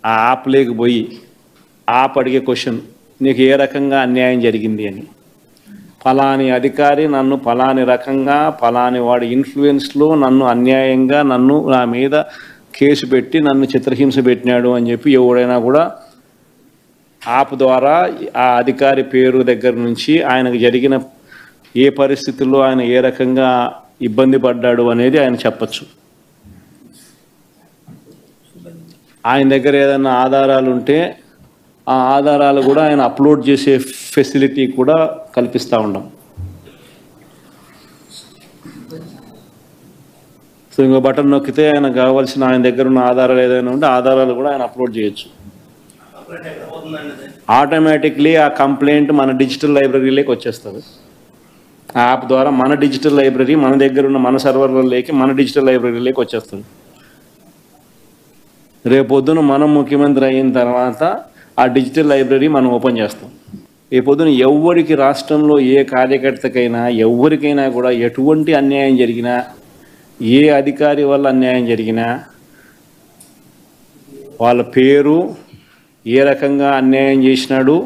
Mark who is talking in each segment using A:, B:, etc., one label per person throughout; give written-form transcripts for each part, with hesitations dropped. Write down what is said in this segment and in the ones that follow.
A: ఆ యాప్లోకి పోయి యాప్ అడిగే క్వశ్చన్, నీకు ఏ రకంగా అన్యాయం జరిగింది అని. ఫలాని అధికారి నన్ను ఫలాని రకంగా ఫలాని వాడి ఇన్ఫ్లుయెన్స్లో నన్ను అన్యాయంగా నా మీద కేసు పెట్టి నన్ను చిత్రహింస పెట్టినాడు అని చెప్పి ఎవడైనా కూడా యాప్ ద్వారా ఆ అధికారి పేరు దగ్గర నుంచి ఆయనకు జరిగిన ఏ పరిస్థితుల్లో ఆయన ఏ రకంగా ఇబ్బంది పడ్డాడు అనేది ఆయన చెప్పచ్చు. ఆయన దగ్గర ఏదైనా ఆధారాలు ఉంటే ఆ ఆధారాలు కూడా ఆయన అప్లోడ్ చేసే ఫెసిలిటీ కూడా కల్పిస్తూ ఉన్నాం. సో ఇంకో బటన్ నొక్కితే ఆయన కావాల్సిన ఆయన దగ్గర ఉన్న ఆధారాలు ఏదైనా ఉంటే ఆధారాలు కూడా ఆయన అప్లోడ్ చేయొచ్చు. ఆటోమేటిక్లీ ఆ కంప్లైంట్ మన డిజిటల్ లైబ్రరీలోకి వచ్చేస్తుంది. ఆ యాప్ ద్వారా మన డిజిటల్ లైబ్రరీ మన దగ్గర ఉన్న మన సర్వర్లలోకి మన డిజిటల్ లైబ్రరీలోకి వచ్చేస్తుంది. రేపొద్దున మనం ముఖ్యమంత్రి అయిన తర్వాత ఆ డిజిటల్ లైబ్రరీ మనం ఓపెన్ చేస్తాం. రేపొద్దున ఎవరికి రాష్ట్రంలో ఏ కార్యకర్తకైనా ఎవరికైనా కూడా ఎటువంటి అన్యాయం జరిగినా, ఏ అధికారి వల్ల అన్యాయం జరిగినా, వాళ్ళ పేరు, ఏ రకంగా అన్యాయం చేసినాడు,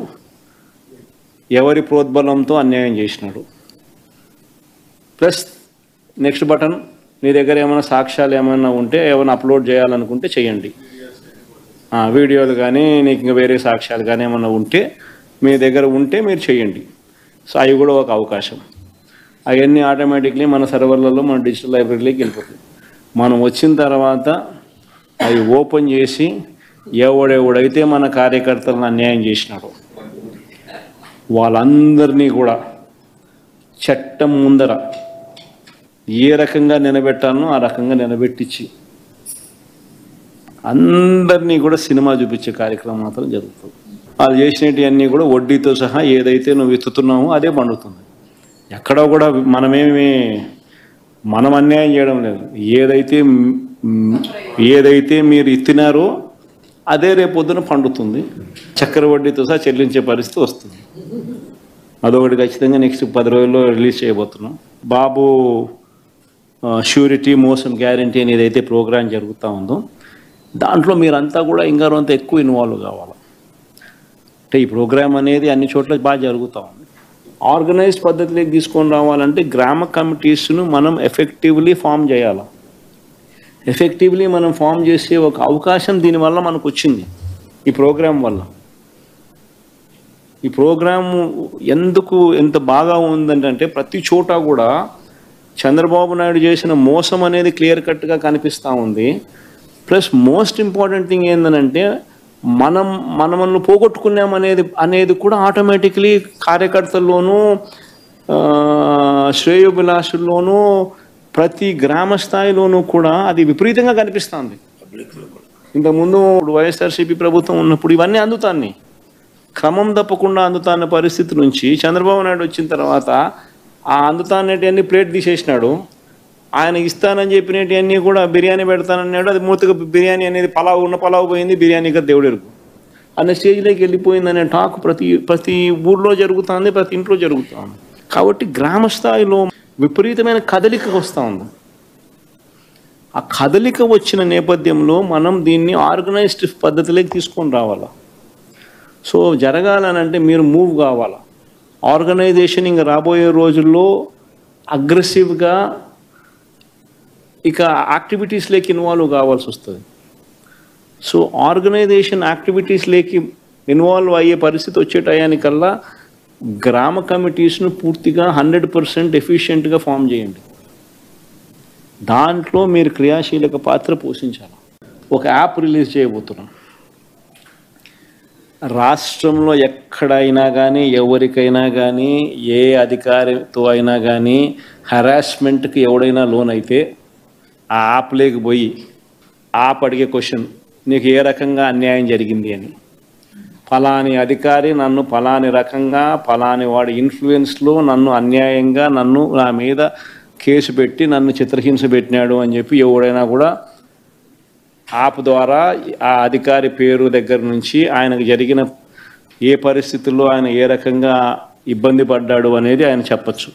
A: ఎవరి ప్రోద్బలంతో అన్యాయం చేసినాడు, ప్లస్ నెక్స్ట్ బటన్, మీ దగ్గర ఏమైనా సాక్ష్యాలు ఏమైనా ఉంటే ఏమైనా అప్లోడ్ చేయాలనుకుంటే చేయండి. వీడియోలు కానీ నీకు ఇంకా వేరే సాక్ష్యాలు కానీ ఏమైనా ఉంటే మీ దగ్గర ఉంటే మీరు చేయండి. సో అవి కూడా ఒక అవకాశం. అవన్నీ ఆటోమేటిక్లీ మన సర్వర్లలో మన డిజిటల్ లైబ్రరీలోకి వెళ్ళిపోతుంది. మనం వచ్చిన తర్వాత అవి ఓపెన్ చేసి ఎవడెవడైతే మన కార్యకర్తలను అన్యాయం చేసినాడో వాళ్ళందరినీ కూడా చట్టం ముందర ఏ రకంగా నిలబెట్టాలనో ఆ రకంగా నిలబెట్టించి అందరినీ కూడా సినిమా చూపించే కార్యక్రమం మాత్రం జరుగుతుంది. వాళ్ళు చేసినవన్నీ కూడా వడ్డీతో సహా ఏదైతే నువ్వు విత్తుతున్నావో అదే పండుతుంది. ఎక్కడో కూడా మనం అన్యాయం చేయడం లేదు. ఏదైతే మీరు ఇత్తినారో అదే రేపొద్దున పండుతుంది. చక్కెర వడ్డీతో సహా చెల్లించే పరిస్థితి వస్తుంది. అదొకటి ఖచ్చితంగా నెక్స్ట్ 10 రోజుల్లో రిలీజ్ చేయబోతున్నాం. బాబు ష్యూరిటీ మోసం గ్యారంటీ అని ఏదైతే ప్రోగ్రాం జరుగుతూ ఉందో దాంట్లో మీరంతా కూడా ఇంకారంత ఎక్కువ ఇన్వాల్వ్ కావాలి. అంటే ఈ ప్రోగ్రాం అనేది అన్ని చోట్ల బాగా జరుగుతూ ఉంది. ఆర్గనైజ్డ్ పద్ధతిలోకి తీసుకొని రావాలంటే గ్రామ కమిటీస్ను మనం ఎఫెక్టివ్లీ ఫామ్ చేయాలి. ఎఫెక్టివ్లీ మనం ఫామ్ చేసే ఒక అవకాశం దీనివల్ల మనకు వచ్చింది ఈ ప్రోగ్రాం వల్ల. ఈ ప్రోగ్రాము ఎందుకు ఎంత బాగా ఉందంటే ప్రతి చోట కూడా చంద్రబాబు నాయుడు చేసిన మోసం అనేది క్లియర్ కట్గా కనిపిస్తూ ఉంది. ప్లస్ మోస్ట్ ఇంపార్టెంట్ థింగ్ ఏంటంటే మనల్ని పోగొట్టుకున్నాం అనేది కూడా ఆటోమేటిక్లీ కార్యకర్తల్లోనూ శ్రేయోభిలాషుల్లోనూ ప్రతి గ్రామ స్థాయిలోనూ కూడా అది విపరీతంగా కనిపిస్తుంది. ఇంతకుముందు వైఎస్ఆర్సీపీ ప్రభుత్వం ఉన్నప్పుడు ఇవన్నీ అందుతాన్ని క్రమం తప్పకుండా అందుతాన్న పరిస్థితి నుంచి చంద్రబాబు నాయుడు వచ్చిన తర్వాత ఆ అందుతాన్నటివన్నీ ప్లేట్ తీసేసినాడు. ఆయన ఇస్తానని చెప్పినవన్నీ కూడా బిర్యానీ పెడతానన్నాడు. అది మూతగా బిర్యానీ అనేది పలావ్ పోయింది, బిర్యానీ కదా దేవుడు ఎరుగు అనే స్టేజ్లోకి వెళ్ళిపోయిందనే టాక్ ప్రతి ఊర్లో జరుగుతుంది, ప్రతి ఇంట్లో జరుగుతుంది. కాబట్టి గ్రామ స్థాయిలో విపరీతమైన కదలిక వస్తూ ఉంది. ఆ కదలిక వచ్చిన నేపథ్యంలో మనం దీన్ని ఆర్గనైజ్డ్ పద్ధతిలోకి తీసుకొని రావాలా. సో జరగాలనంటే మీరు మూవ్ కావాలా. ఆర్గనైజేషన్ ఇంకా రాబోయే రోజుల్లో అగ్రెసివ్గా ఇక యాక్టివిటీస్లోకి ఇన్వాల్వ్ కావాల్సి వస్తుంది. సో ఆర్గనైజేషన్ యాక్టివిటీస్లోకి ఇన్వాల్వ్ అయ్యే పరిస్థితి వచ్చే టయానికల్లా గ్రామ కమిటీస్ను పూర్తిగా 100% ఎఫిషియెంట్గా ఫామ్ చేయండి. దాంట్లో మీరు క్రియాశీలక పాత్ర పోషించాలి. ఒక యాప్ రిలీజ్ చేయబోతున్నాం. రాష్ట్రంలో ఎక్కడైనా కానీ ఎవరికైనా కానీ ఏ అధికారితో అయినా కానీ హెరాస్మెంట్కి ఎవడైనా లోన్ అయితే ఆ యాప్లోకి పోయి యాప్ అడిగే క్వశ్చన్, నీకు ఏ రకంగా అన్యాయం జరిగింది అని. ఫలాని అధికారి నన్ను ఫలాని రకంగా ఫలాని వాడి ఇన్ఫ్లుయెన్స్లో నన్ను అన్యాయంగా నా మీద కేసు పెట్టి నన్ను చిత్రహింస పెట్టినాడు అని చెప్పి ఎవడైనా కూడా యాప్ ద్వారా ఆ అధికారి పేరు దగ్గర నుంచి ఆయనకు జరిగిన ఏ పరిస్థితుల్లో ఆయన ఏ రకంగా ఇబ్బంది పడ్డాడు అనేది ఆయన చెప్పచ్చు.